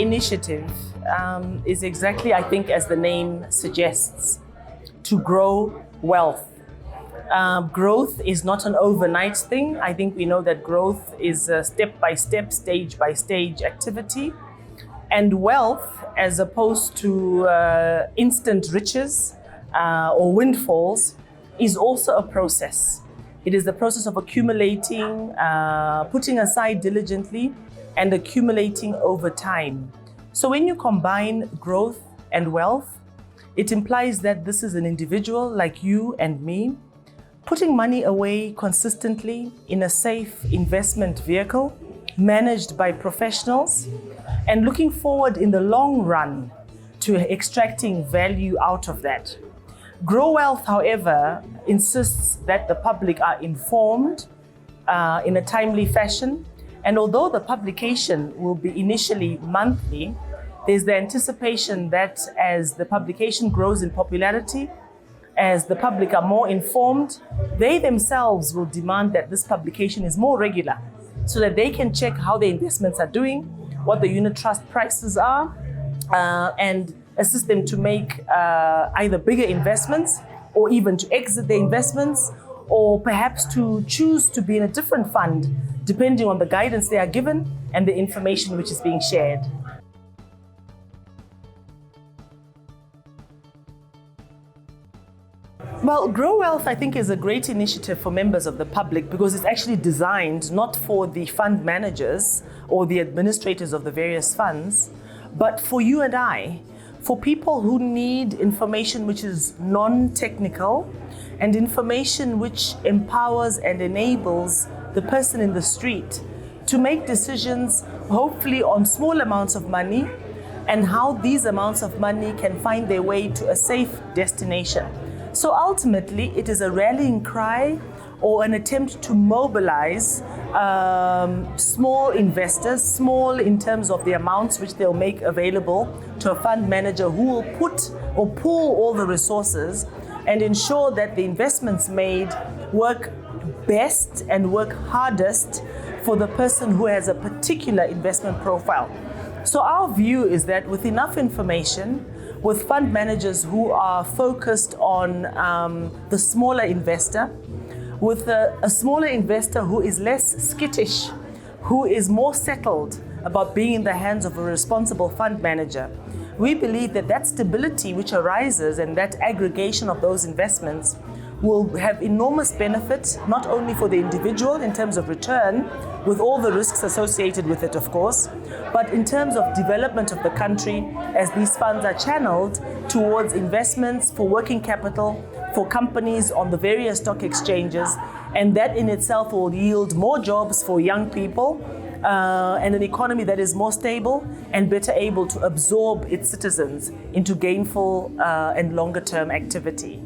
initiative is exactly, I think, as the name suggests, to grow wealth. Growth is not an overnight thing. I think we know that growth is a step-by-step, stage-by-stage activity. And wealth, as opposed to instant riches or windfalls, is also a process. It is the process of accumulating, putting aside diligently, and accumulating over time. So when you combine growth and wealth, it implies that this is an individual like you and me, putting money away consistently in a safe investment vehicle, managed by professionals, and looking forward in the long run to extracting value out of that. GroWealth, however, insists that the public are informed in a timely fashion. And although the publication will be initially monthly, there's the anticipation that as the publication grows in popularity, as the public are more informed, they themselves will demand that this publication is more regular so that they can check how their investments are doing, what the unit trust prices are, and assist them to make either bigger investments or even to exit their investments, or perhaps to choose to be in a different fund depending on the guidance they are given and the information which is being shared. Well, GroWealth, I think, is a great initiative for members of the public because it's actually designed not for the fund managers or the administrators of the various funds, but for you and I, for people who need information which is non-technical and information which empowers and enables the person in the street to make decisions, hopefully on small amounts of money, and how these amounts of money can find their way to a safe destination. So ultimately, it is a rallying cry or an attempt to mobilize small investors, small in terms of the amounts which they'll make available to a fund manager who will put or pool all the resources and ensure that the investments made work best and work hardest for the person who has a particular investment profile. So our view is that with enough information, with fund managers who are focused on the smaller investor, with a smaller investor who is less skittish, who is more settled about being in the hands of a responsible fund manager, we believe that that stability which arises and that aggregation of those investments will have enormous benefit, not only for the individual in terms of return, with all the risks associated with it, of course, but in terms of development of the country as these funds are channeled towards investments for working capital, for companies on the various stock exchanges, and that in itself will yield more jobs for young people and an economy that is more stable and better able to absorb its citizens into gainful and longer term activity.